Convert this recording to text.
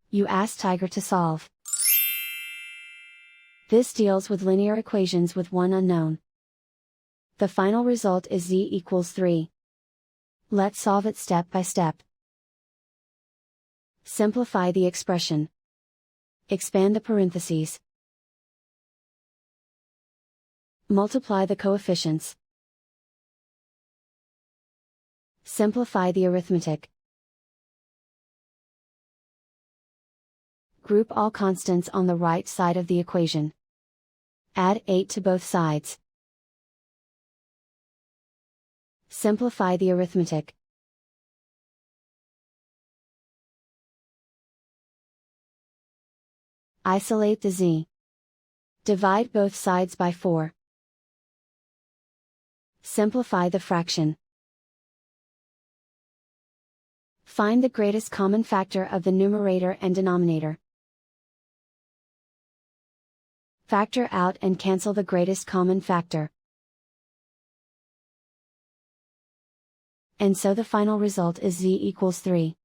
You ask Tiger to solve. This deals with linear equations with one unknown. The final result is z equals 3. Let's solve it step by step. Simplify the expression. Expand the parentheses. Multiply the coefficients. Simplify the arithmetic. Group all constants on the right side of the equation. Add 8 to both sides. Simplify the arithmetic. Isolate the z. Divide both sides by 4. Simplify the fraction. Find the greatest common factor of the numerator and denominator. Factor out and cancel the greatest common factor. And so the final result is z equals 3.